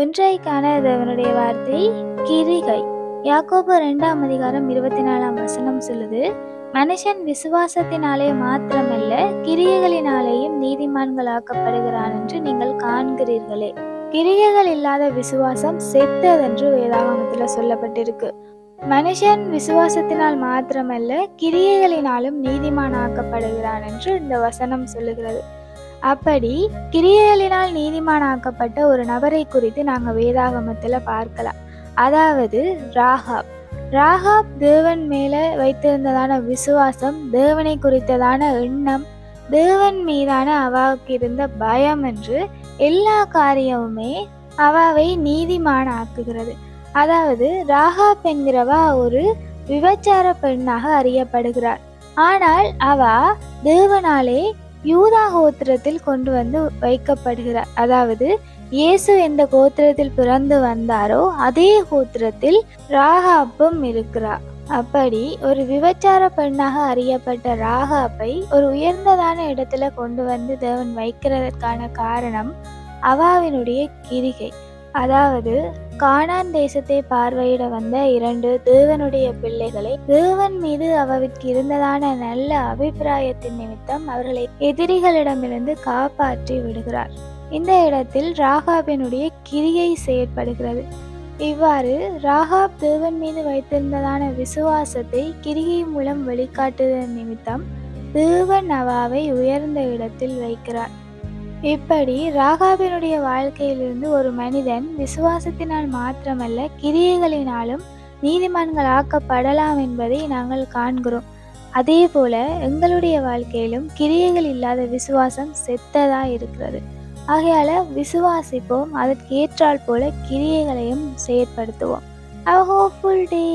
இன்றைக்கான தேவனுடைய வார்த்தை கிரிகை. யாக்கோபு 2ஆம் அதிகாரம் 24ஆம் வசனம் சொல்லுது, மனுஷன் விசுவாசத்தினாலே மாத்திரமல்ல கிரியைகளினாலேயும் நீதிமான்களாக்கப்படுகிறான் என்று நீங்கள் காண்கிறீர்களே. கிரியைகள் இல்லாத விசுவாசம் செத்ததென்று வேதாகமத்துல சொல்லப்பட்டிருக்கு. மனுஷன் விசுவாசத்தினால் மாத்திரமல்ல கிரியைகளினாலும் நீதிமான் ஆக்கப்படுகிறான் என்று இந்த வசனம் சொல்லுகிறது. அப்படி கிரியைகளினால் நீதிமானாக்கப்பட்ட ஒரு நபரை குறித்து நாங்கள் வேதாகமத்தில் பார்க்கலாம். அதாவது ராகாப். ராகாப் தேவன் மேலே வைத்திருந்ததான விசுவாசம், தேவனை குறித்ததான எண்ணம், தேவன் மீதான அவாவுக்கு இருந்த பயம் என்று எல்லா காரியமுமே அவாவை நீதிமான ஆக்குகிறது. அதாவது ராகாப் என்கிறவா ஒரு விபச்சார பெண்ணாக அறியப்படுகிறார். ஆனால் அவா தேவனாலே யூதா கோத்திரத்தில் கொண்டு வந்து வைக்கப்படுகிறார். அதாவது இயேசு எந்த கோத்திரத்தில் பிறந்து வந்தாரோ அதே கோத்திரத்தில் ராகாப்பும் இருக்கிறார். அப்படி ஒரு விபச்சார பெண்ணாக அறியப்பட்ட ராகாப்பை ஒரு உயர்ந்ததான இடத்துல கொண்டு வந்து தேவன் வைக்கிறதற்கான காரணம் அவாவினுடைய கிரிகை. அதாவது கானான் தேசத்தை பார்வையிட வந்த 2 தேவனுடைய பிள்ளைகளை தேவன் மீது அவருக்கு இருந்ததான நல்ல அபிப்பிராயத்தின் நிமித்தம் அவர்களை எதிரிகளிடமிருந்து காப்பாற்றி விடுகிறார். இந்த இடத்தில் ராகாபினுடைய கிரியை செயற்படுகிறது. இவ்வாறு ராகாப் தேவன் மீது வைத்திருந்ததான விசுவாசத்தை கிரியை மூலம் வெளிக்காட்டுவதன் நிமித்தம் தேவன் அவாவை உயர்ந்த இடத்தில் வைக்கிறார். இப்படி ராகாபினுடைய வாழ்க்கையிலிருந்து ஒரு மனிதன் விசுவாசத்தினால் மாத்திரமல்ல கிரியைகளினாலும் நீதிமான்கள் ஆக்கப்படலாம் என்பதை நாங்கள் காண்கிறோம். அதே போல எங்களுடைய வாழ்க்கையிலும் கிரியைகள் இல்லாத விசுவாசம் செத்ததா இருக்கிறது. ஆகையால விசுவாசிப்போம், அதற்கு ஏற்றால் போல கிரியைகளையும் செயற்படுத்துவோம். Have a hopeful day.